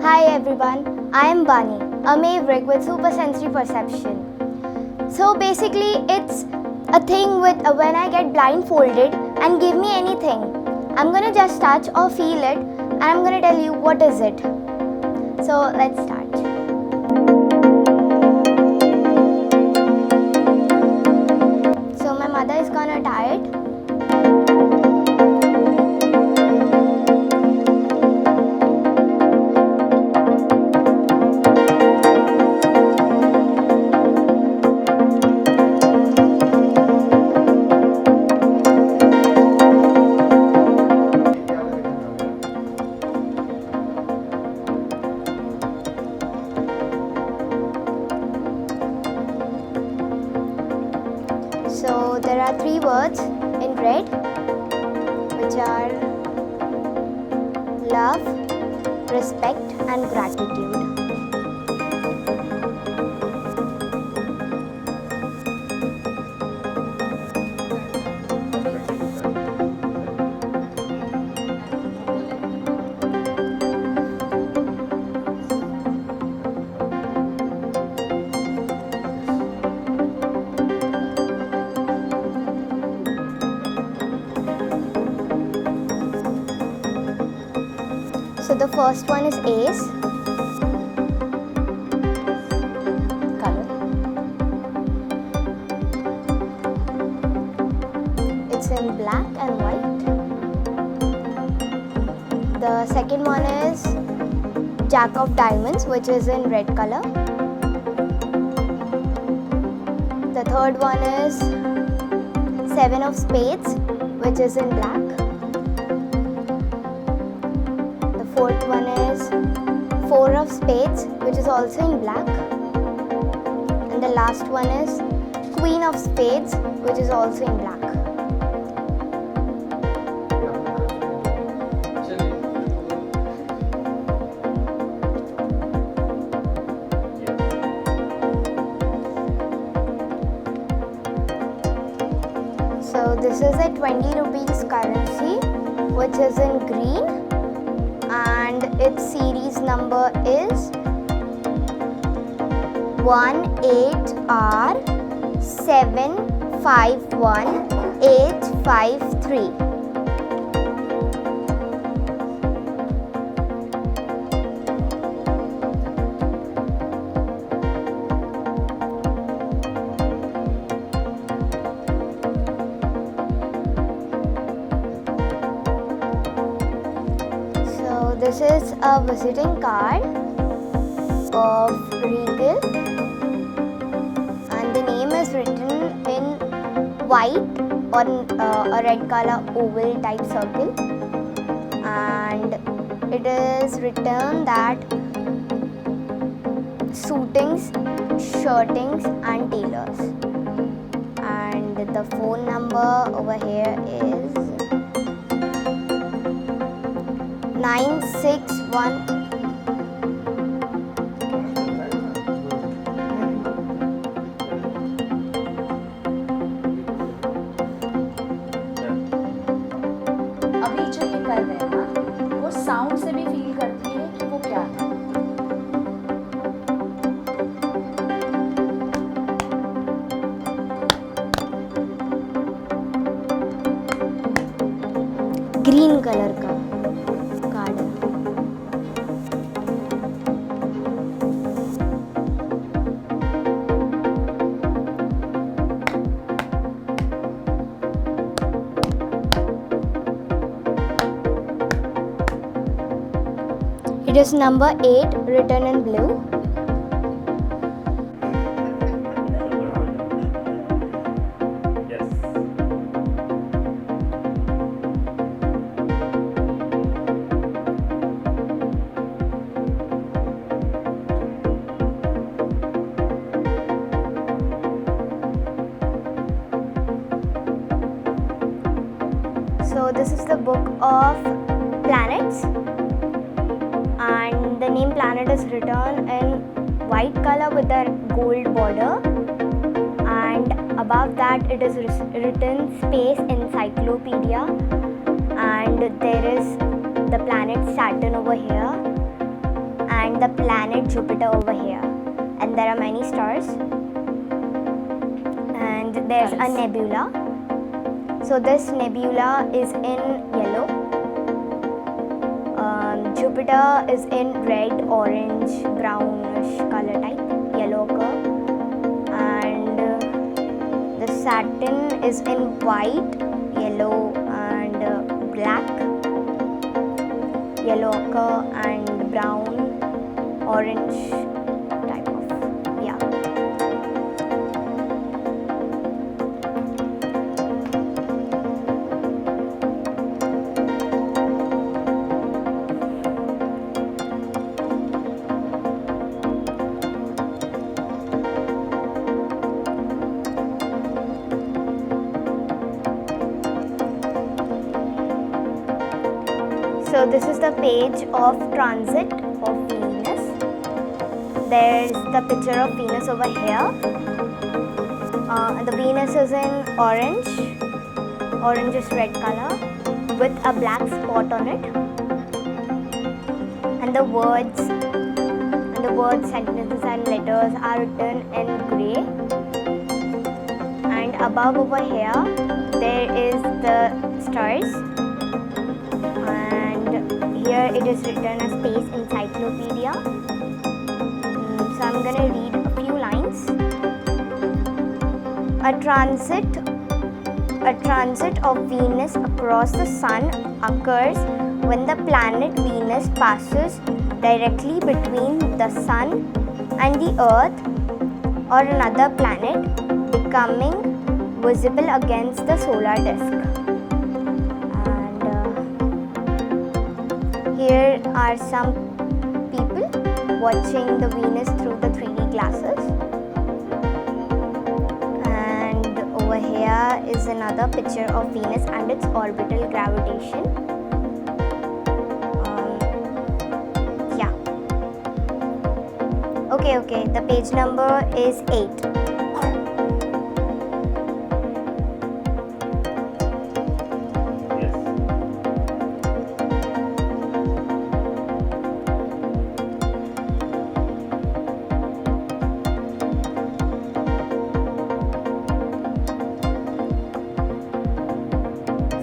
Hi everyone, I am Bani, a maverick with super sensory perception. So basically it's a thing with when I get blindfolded and give me anything. I'm gonna just touch or feel it and I'm gonna tell you what is it. So let's start. So my mother is gonna tie it. So there are 3 words in red, which are love, respect and gratitude. So the first one is ace, color. It's in black and white. The second one is jack of diamonds, which is in red color. The third one is seven of spades, which is in black. Fourth one is four of spades, which is also in black. And the last one is queen of spades, which is also in black. So this is a 20 rupees currency, which is in green. And its series number is 18R751853. This is a visiting card of Regal and the name is written in white on a red color oval type circle, and it is written that suitings, shirtings and tailors, and the phone number over here is 961. अभी जो ये कर रहे हैं ना, वो sound से भी फील करती है कि वो क्या है. ग्रीन कलर का कार्ड है. It is number 8 written in blue. So this is the book of planets, and the name planet is written in white color with a gold border, and above that it is written Space Encyclopedia, and there is the planet Saturn over here, and the planet Jupiter over here, and there are many stars, and there's a Nice. nebula. So this nebula is in yellow. Jupiter is in red, orange, brownish color type, yellow occur, and the Saturn is in white, yellow, and black, yellow occur, and brown, orange type of, yeah. So this is the page of transit of Venus. There's the picture of Venus over here. The Venus is in orange, orangish red color with a black spot on it. And the words, sentences and letters are written in grey. And above over here, there is the stars. Here it is written as Space Encyclopedia. So I'm going to read a few lines. A transit of Venus across the Sun occurs when the planet Venus passes directly between the Sun and the Earth or another planet, becoming visible against the solar disk. Here are some people watching the Venus through the 3D glasses. And over here is another picture of Venus and its orbital gravitation. Yeah. Okay, the page number is 8.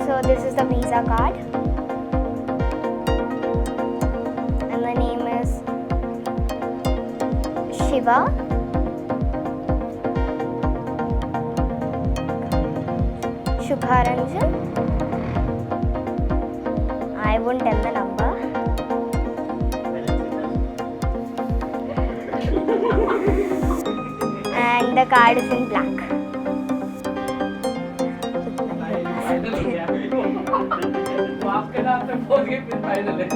So this is the visa card, and the name is Shiva. Shubharanjan. I won't tell the number. And the card is in black. आपके नाम पे पहुंच गए फिर final है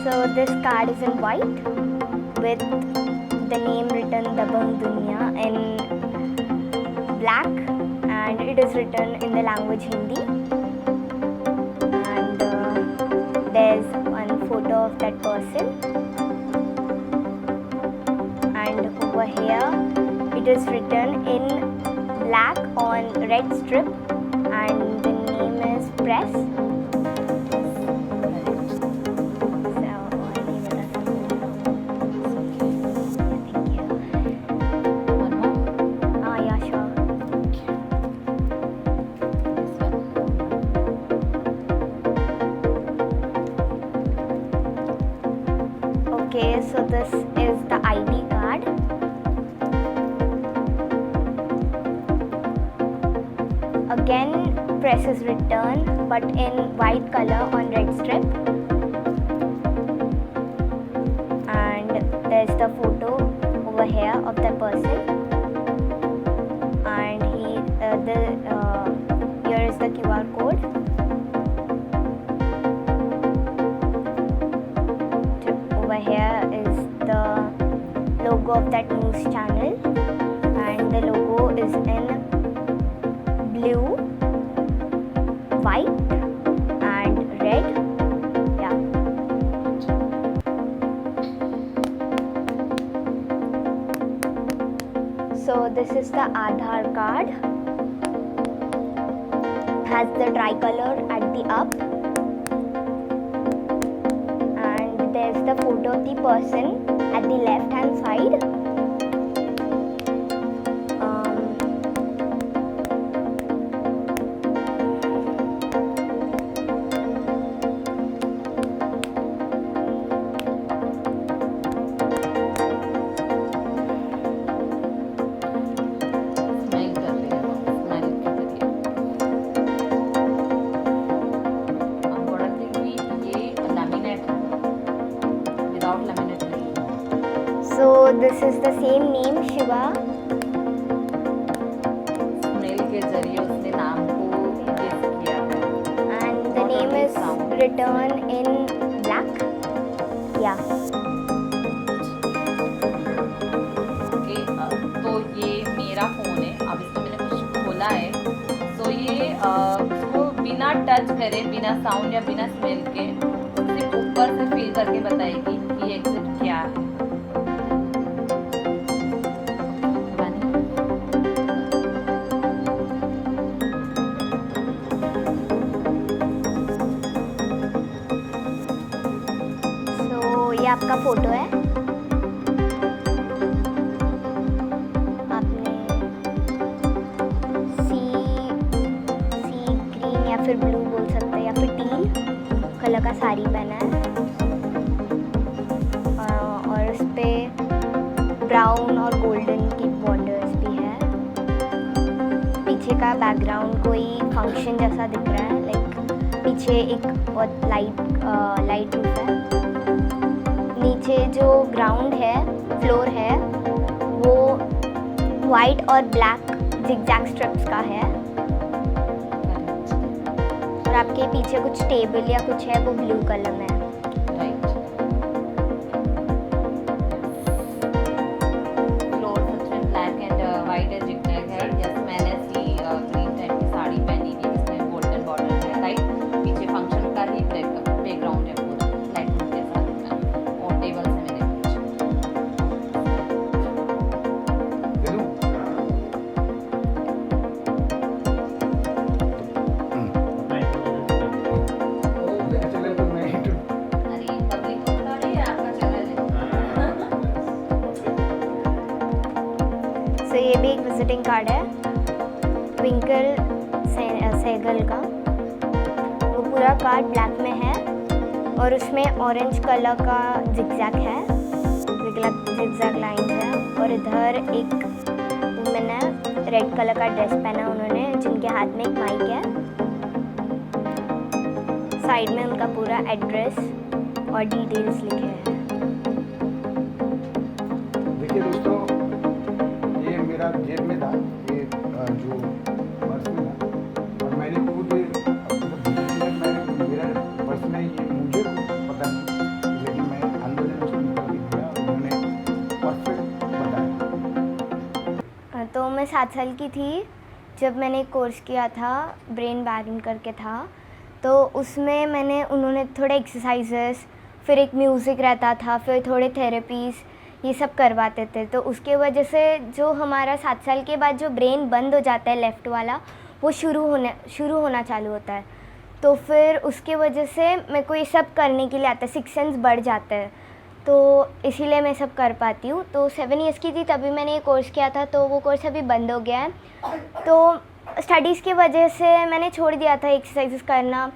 So this card is in white with the name written Dabang Dunya in black, and it is written in the language Hindi. And there's one photo of that person. And over here, it is written in black on red strip, and the name is Press. Okay, so this is the ID card. Again, Press is written but in white color on red strip. And there's the photo over here of the person. And here is the QR code. Over here is the logo of that news channel, and the logo is in blue, white and red. Yeah. So this is the Aadhaar card. Has the tricolor at the up, and there's the photo of the person at the left hand side. Smell कर रही है, smell के जरिए unfortunately ये laminate है, without laminate नहीं है। So this is the same name, Shiva, smell के जरिए उसने नाम को गेस किया है। and the name is written in black. Yeah. Okay, तो ये मेरा फ़ोन है, अब इसमें मैंने कुछ खोला है, तो ये उसको बिना टच करे, बिना साउंड या बिना स्मेल के सिर्फ ऊपर से फील करके बताएगी कि ये एग्जिट क्या है। बनी? So ये आपका फोटो है। आपने सी ग्रीन या फिर ब्लू बोल सकते हैं या फिर टील कलर का साड़ी पहना है, और उस पे ब्राउन और गोल्डन की बॉर्डर्स भी है। पीछे का बैकग्राउंड कोई फंक्शन जैसा दिख रहा है, लाइक पीछे एक बहुत लाइट रूफ है। नीचे जो ग्राउंड है, फ्लोर है, वो वाइट और ब्लैक जिगजैग स्ट्रिप्स का है, और आपके पीछे कुछ टेबल या कुछ है वो ब्लू कलर में है। राइट। फ्लोर सच में ब्लैक एंड वाइट है, जिगजैग है। यस, मैंने सी ग्रीन टाइप की साड़ी पहनी थी जिसमें गोल्डन बॉर्डर है। राइट, पीछे फंक्शन का ही बैकग्राउंड है पूरा लाइट के साथ में, और टेबल्स है मेरे पीछे। अरे पब्लिक को बता रही है आपका चैनल है। सो ये भी एक विजिटिंग कार्ड है ट्विंकल सहगल का। वो पूरा कार्ड ब्लैक में है और उसमें ऑरेंज कलर का जिगजैग है, जिगजैग लाइंस है, और इधर एक वुमेन है, रेड कलर का ड्रेस पहना उन्होंने, जिनके हाथ में एक माइक है। साइड में उनका पूरा एड्रेस और डिटेल्स लिखे हैं। देखिए दोस्तों, ये मेरा जेब में था, ये जो पर्स में था, और मैंने खुद मेरा पर्स में ये मुझे पता नहीं, लेकिन मैं अंदर से उसको निकाल के दिया और उन्होंने परफेक्ट बताया। तो मैं 7 साल की थी जब मैंने एक कोर्स किया था, ब्रेन बैरिंग करके था। तो उसमें उन्होंने थोड़े एक्सरसाइजेस, फिर एक म्यूज़िक रहता था, फिर थोड़े थेरेपीज़, ये सब करवाते थे। तो उसके वजह से जो हमारा 7 साल के बाद जो ब्रेन बंद हो जाता है लेफ़्ट वाला, वो शुरू होना चालू होता है। तो फिर उसके वजह से मेरे को ये सब करने के लिए आता है, 6 सेंस बढ़ जाता है, तो इसीलिए मैं सब कर पाती हूँ। तो 7 इयर्स की थी तभी मैंने ये कोर्स किया था, तो वो कोर्स अभी बंद हो गया है। तो स्टडीज़ की वजह से मैंने छोड़ दिया था एक्सरसाइजेस करना।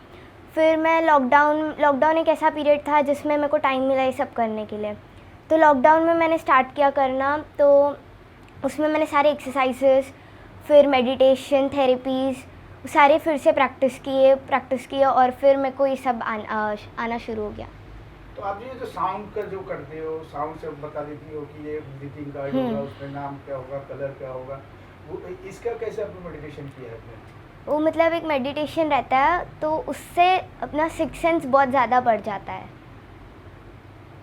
फिर मैं लॉकडाउन एक ऐसा पीरियड था जिसमें मेरे को टाइम मिला ये सब करने के लिए। तो लॉकडाउन में मैंने स्टार्ट किया करना, तो उसमें मैंने सारे एक्सरसाइजेस, फिर मेडिटेशन, थेरेपीज़ सारे फिर से प्रैक्टिस किए और फिर मेरे को ये सब आना शुरू हो गया। तो आप ये जो साउंड का जो करते हो, साउंड से बता देती हो कि ये विजिटिंग कार्ड होगा, उसमें नाम क्या होगा, कलर क्या होगा, वो इसका कैसे आपने मेडिटेशन किया है आपने? वो मतलब एक मेडिटेशन रहता है, तो उससे अपना 6 सेंस बहुत ज़्यादा बढ़ जाता है।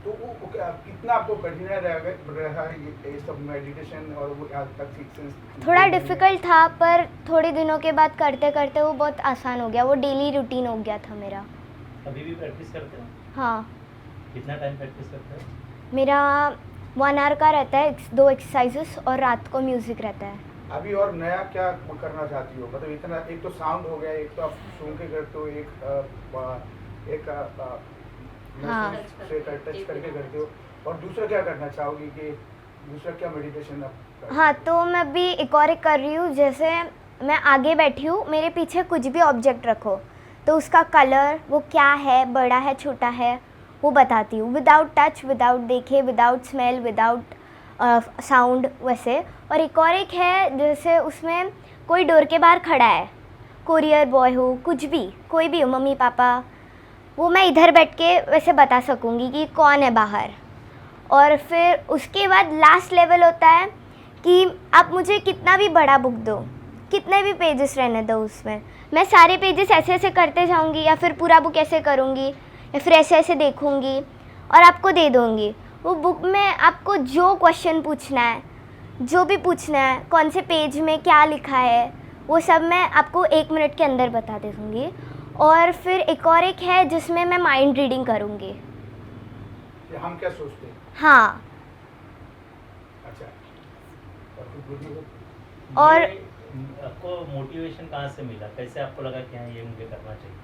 तो वो कितना आपको कठिन रहा ये सब मेडिटेशन, और वो आज तक 6 सेंस थोड़ा डिफ़िकल्ट था, पर थोड़े दिनों के बाद करते करते वो बहुत आसान हो गया, वो डेली रूटीन हो गया था मेरा। अभी भी प्रैक्टिस करते हो? हाँ, कितना टाइम प्रैक्टिस करते हो? मेरा 1 आवर का रहता है, 2 एक्सरसाइजेस, और रात को म्यूज़िक रहता है। अभी और नया क्या करना चाहती हो? मतलब इतना, एक तो साउंड हो गया, एक तो आप सुन के करते हो, एक हाँ। से टच करके करते हो, और दूसरा क्या करना चाहोगी कि दूसरा क्या मेडिटेशन आप करते हाँ, हो? तो मैं अभी एक और एक कर रही हूँ। जैसे मैं आगे बैठी हूँ, मेरे पीछे कुछ भी ऑब्जेक्ट रखो तो उसका कलर वो क्या है, बड़ा है छोटा है, वो बताती हूँ, विदाउट टच, विदाउट देखे, विदाउट स्मेल, विदाउट साउंड वैसे। और एक है जैसे उसमें कोई डोर के बाहर खड़ा है, कोरियर बॉय हो, कुछ भी, कोई भी हो, मम्मी पापा, वो मैं इधर बैठ के वैसे बता सकूँगी कि कौन है बाहर। और फिर उसके बाद लास्ट लेवल होता है कि आप मुझे कितना भी बड़ा बुक दो, कितने भी पेजेस रहने दो उसमें, मैं सारे पेजेस ऐसे ऐसे करते जाऊंगी, या फिर पूरा बुक ऐसे करूंगी, या फिर ऐसे ऐसे देखूंगी और आपको दे दूंगी। वो बुक में आपको जो क्वेश्चन पूछना है, जो भी पूछना है, कौन से पेज में क्या लिखा है, वो सब मैं आपको 1 मिनट के अंदर बता दे दूँगी। और फिर एक है जिसमें मैं माइंड रीडिंग करूँगी। कि हम क्या सोचते हैं? हाँ, अच्छा, और कुछ बोलिए। और ये आपको मोटिवेशन कहाँ से मिला? कैसे आपको लगा कि हाँ ये मुझे करना चाहिए?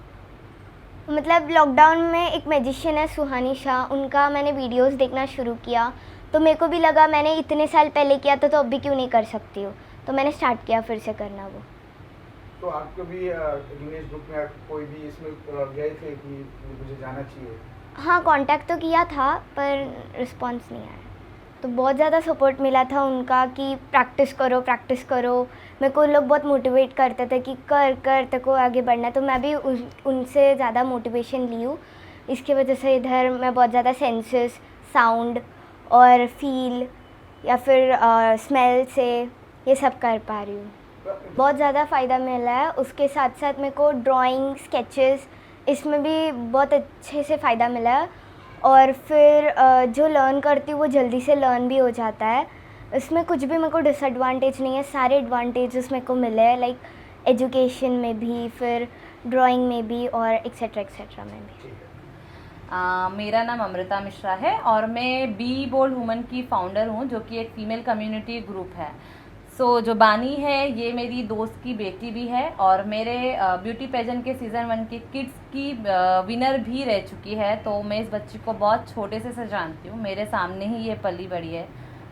मतलब लॉकडाउन में एक मैजिशियन है सुहानी शाह, उनका मैंने वीडियोस देखना शुरू किया, तो मेरे को भी लगा मैंने इतने साल पहले किया था तो अब भी क्यों नहीं कर सकती हूँ, तो मैंने स्टार्ट किया फिर से करना वो। तो आपको भी गिनीज बुक में कोई भी इसमें गए थे कि मुझे जाना चाहिए? हाँ, कांटेक्ट तो किया था पर रिस्पांस नहीं आया। तो बहुत ज़्यादा सपोर्ट मिला था उनका कि प्रैक्टिस करो, मेरे को लोग बहुत मोटिवेट करते थे कि कर तेरे को आगे बढ़ना है, तो मैं भी उनसे ज़्यादा मोटिवेशन ली हूँ। इसकी वजह से इधर मैं बहुत ज़्यादा सेंसेस, साउंड और फील या फिर स्मेल से ये सब कर पा रही हूँ। बहुत ज़्यादा फ़ायदा मिला है। उसके साथ साथ मेरे को ड्राइंग, स्केचेस, इसमें भी बहुत अच्छे से फ़ायदा मिला है। और फिर जो लर्न करती हूँ वो जल्दी से लर्न भी हो जाता है। इसमें कुछ भी मेरे को डिसएडवांटेज नहीं है, सारे एडवांटेजेस मेरे को मिले हैं, लाइक एजुकेशन में भी, फिर ड्राइंग में भी, और एक्सेट्रा में भी। मेरा नाम अमृता मिश्रा है और मैं बी बोल्ड वुमन की फाउंडर हूँ, जो कि एक फ़ीमेल कम्युनिटी ग्रुप है। जो बानी है ये मेरी दोस्त की बेटी भी है और मेरे ब्यूटी पेजेंट के सीज़न 1 की किड्स की विनर भी रह चुकी है। तो मैं इस बच्ची को बहुत छोटे से जानती हूँ, मेरे सामने ही ये पली बड़ी है।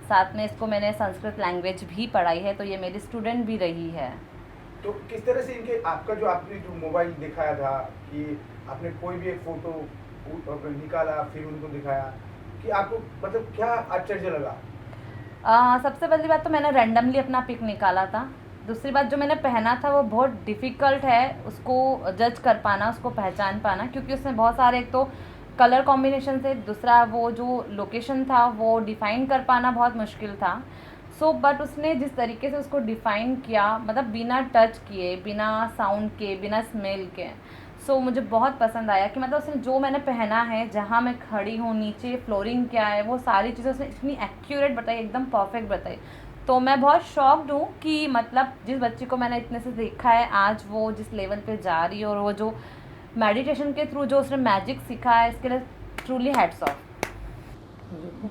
साथ में इसको मैंने संस्कृत लैंग्वेज भी पढ़ाई है, तो ये मेरी स्टूडेंट भी रही है। तो किस तरह से इनके आपने जो मोबाइल दिखाया था कि आपने कोई भी एक फ़ोटो निकाला फिर उनको दिखाया, कि आपको मतलब क्या आश्चर्य लगा? सबसे पहली बात तो मैंने रैंडमली अपना पिक निकाला था। दूसरी बात, जो मैंने पहना था वो बहुत डिफ़िकल्ट है उसको जज कर पाना, उसको पहचान पाना, क्योंकि उसमें बहुत सारे, एक तो कलर कॉम्बिनेशन से, दूसरा वो जो लोकेशन था वो डिफ़ाइन कर पाना बहुत मुश्किल था। बट उसने जिस तरीके से उसको डिफ़ाइन किया, मतलब बिना टच किए, बिना साउंड के, बिना स्मेल के, मुझे बहुत पसंद आया कि मतलब उसने जो मैंने पहना है, जहाँ मैं खड़ी हूँ, नीचे फ्लोरिंग क्या है, वो सारी चीज़ें उसने इतनी एक्यूरेट बताई, एकदम परफेक्ट बताई। तो मैं बहुत शॉक्ड हूँ कि मतलब जिस बच्ची को मैंने इतने से देखा है, आज वो जिस लेवल पे जा रही है, और वो जो मेडिटेशन के थ्रू जो उसने मैजिक सीखा है, इसके लिए ट्रूली हैट्स ऑफ।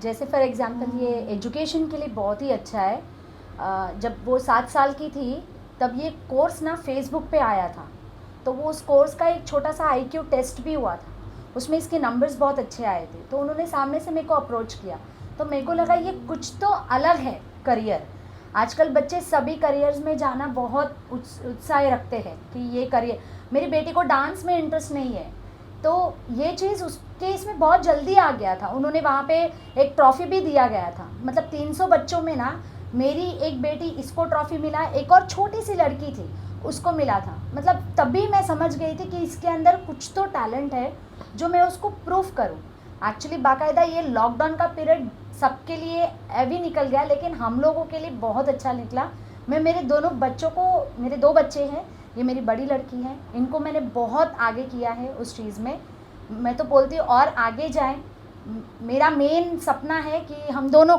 जैसे फॉर एग्ज़ाम्पल ये एजुकेशन के लिए बहुत ही अच्छा है। जब वो 7 साल की थी तब ये कोर्स ना फेसबुक पे आया था, तो वो उस कोर्स का एक छोटा सा IQ टेस्ट भी हुआ था, उसमें इसके नंबर्स बहुत अच्छे आए थे। तो उन्होंने सामने से मेरे को अप्रोच किया, तो मेरे को लगा ये कुछ तो अलग है करियर। आजकल बच्चे सभी करियर्स में जाना बहुत उत्साह रखते हैं कि ये करियर। मेरी बेटी को डांस में इंटरेस्ट नहीं है, तो ये चीज़ उसके इसमें बहुत जल्दी आ गया था। उन्होंने वहाँ पे एक ट्रॉफ़ी भी दिया गया था, मतलब 300 बच्चों में ना मेरी एक बेटी, इसको ट्रॉफ़ी मिला, एक और छोटी सी लड़की थी उसको मिला था। मतलब तभी मैं समझ गई थी कि इसके अंदर कुछ तो टैलेंट है जो मैं उसको प्रूफ करूं। एक्चुअली बाकायदा ये लॉकडाउन का पीरियड सबके लिए हैवी निकल गया, लेकिन हम लोगों के लिए बहुत अच्छा निकला। मैं मेरे दोनों बच्चों को, मेरे 2 बच्चे हैं, ये मेरी बड़ी लड़की है, इनको मैंने बहुत आगे किया है उस चीज़ में। मैं तो बोलती हूँ और आगे जाएं। मेरा मेन सपना है कि हम दोनों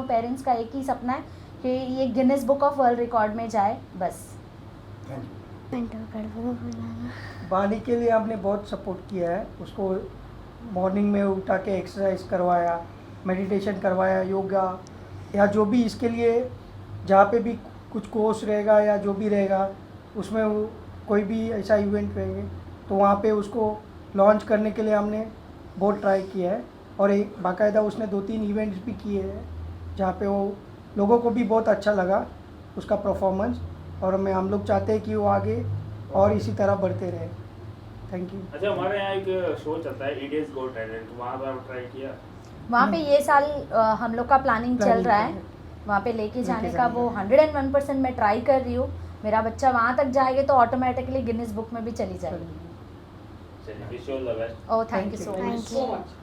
पेरेंट्स का एक ही सपना है कि ये Guinness book of world record में जाए, बस। बानी के लिए आपने बहुत सपोर्ट किया है, उसको मॉर्निंग में उठा के एक्सरसाइज करवाया, मेडिटेशन करवाया, योगा या जो भी इसके लिए जहाँ पे भी कुछ कोर्स रहेगा या जो भी रहेगा उसमें वो कोई भी ऐसा इवेंट रहेंगे तो वहाँ पे उसको लॉन्च करने के लिए हमने बहुत ट्राई किया है। और एक बाकायदा उसने 2-3 इवेंट्स भी किए हैं जहाँ पे वो लोगों को भी बहुत अच्छा लगा उसका परफॉर्मेंस। और हम लोग चाहते हैं कि वो आगे और इसी तरह बढ़ते रहे। Thank you. अच्छा, हमारे यहाँ एक शो चलता है इंडियंस गॉट टैलेंट, वहाँ पर आप ट्राई किया? वहाँ पे ये साल हम लोग का प्लानिंग चल रहा है, वहाँ पे लेके जाने का। वो 101% मैं ट्राई कर रही हूँ। मेरा बच्चा वहाँ तक जाएगा तो ऑटोमेटिकली गिनीज बुक में भी चली जाएगी। चलिए, wish you all the best. Oh, thank you so Thank much. so much.